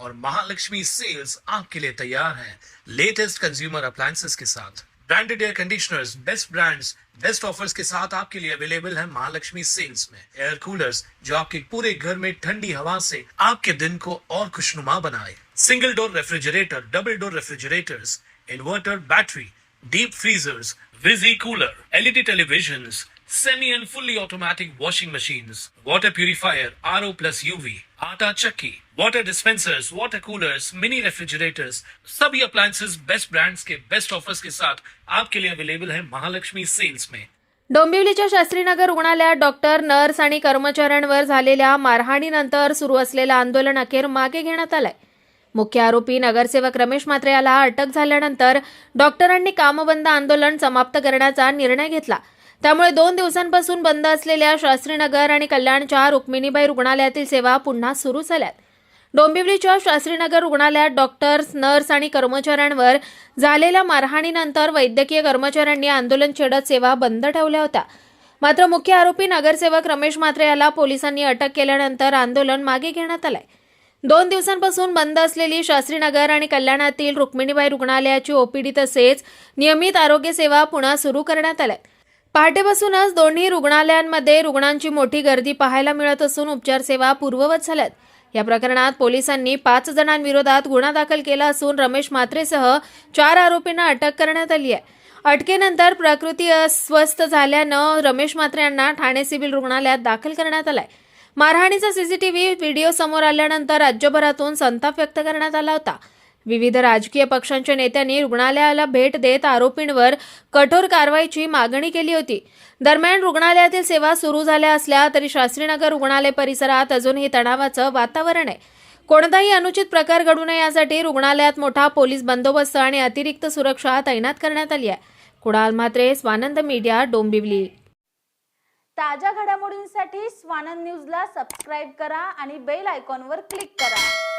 और महालक्ष्मी सेल्स आपके लिए तैयार है लेटेस्ट कंज्यूमर अप्लायंसेस के साथ। Branded air conditioners, best brands, best offers के साथ आपके लिए अवेलेबल है महालक्ष्मी सेल्स में। एयर कूलर्स जो आपके पूरे घर में ठंडी हवा से आपके दिन को और खुशनुमा बनाए। Single door refrigerator, double door refrigerators, inverter battery, deep freezers, विजी cooler, LED televisions, semi and fully automatic washing machines, water purifier, RO plus UV, आटा चक्की, water dispensers, water coolers, mini refrigerators, सभी appliances बेस्ट ब्रांड्स के best offers के साथ आपके लिए available है Mahalakshmi sales में। डोंबिवलीच्या शास्त्रीनगर रुग्णालयात डॉक्टर, नर्स आणि कर्मचाऱ्यांवर झालेल्या मारहाणीनंतर सुरू असलेलं आंदोलन अखेर मागे घेण्यात आलंय। मुख्य आरोपी नगरसेवक रमेश म्हात्रे याला अटक झाल्यानंतर डॉक्टरांनी कामबंद आंदोलन समाप्त करण्याचा निर्णय घेतला। त्यामुळे 2 दिवसांपासून बंद असलेल्या शास्त्रीनगर आणि कल्याणच्या रुक्मिणीबाई रुग्णालयातील सेवा पुन्हा सुरू झाल्यात। डोंबिवलीच्या शास्त्रीनगर रुग्णालयात डॉक्टर्स, नर्स आणि कर्मचाऱ्यांवर झालेल्या मारहाणीनंतर वैद्यकीय कर्मचाऱ्यांनी आंदोलन छेडत सेवा बंद ठेवल्या होत्या। मात्र मुख्य आरोपी नगरसेवक रमेश म्हात्रे याला पोलिसांनी अटक केल्यानंतर आंदोलन मागे घेण्यात आलंय। 2 दिवसांपासून बंद असलेली शास्त्रीनगर आणि कल्याणातील रुक्मिणीबाई रुग्णालयाची ओपीडी तसेच नियमित आरोग्य सेवा पुन्हा सुरू करण्यात आल्या। पहाटेपासूनच दोन्ही रुग्णालयांमध्ये रुग्णांची मोठी गर्दी पाहायला मिळत असून उपचार सेवा पूर्ववत झाल्यात। या प्रकरणात पोलिसांनी 5 जणांविरोधात गुन्हा दाखल केला असून रमेश म्हात्रेसह 4 आरोपींना अटक करण्यात आली आहे। अटकेनंतर प्रकृती अस्वस्थ झाल्यानं रमेश म्हात्रे यांना ठाणे सिव्हिल रुग्णालयात दाखल करण्यात आलाय। मारहाणीचा सीसीटीव्ही व्हिडिओ समोर आल्यानंतर राज्यभरातून संताप व्यक्त करण्यात आला होता। विविध राजकीय पक्षांच्या नेत्यांनी रुग्णालयाला भेट देत आरोपींवर कठोर कारवाईची मागणी केली होती। दरम्यान रुग्णालयातील सेवा सुरू झाल्या असल्या तरी शास्त्रीनगर रुग्णालय परिसरात अजूनही तणावाचं वातावरण आहे। कोणताही अनुचित प्रकार घडू नये यासाठी रुग्णालयात मोठा पोलीस बंदोबस्त आणि अतिरिक्त सुरक्षा तैनात करण्यात आली आहे। कुणाल म्हात्रे, स्वानंद मीडिया, डोंबिवली। ताज्या घडामोडींसाठी स्वानंद न्यूजला सबस्क्राइब करा आणि बेल आयकॉनवर क्लिक करा।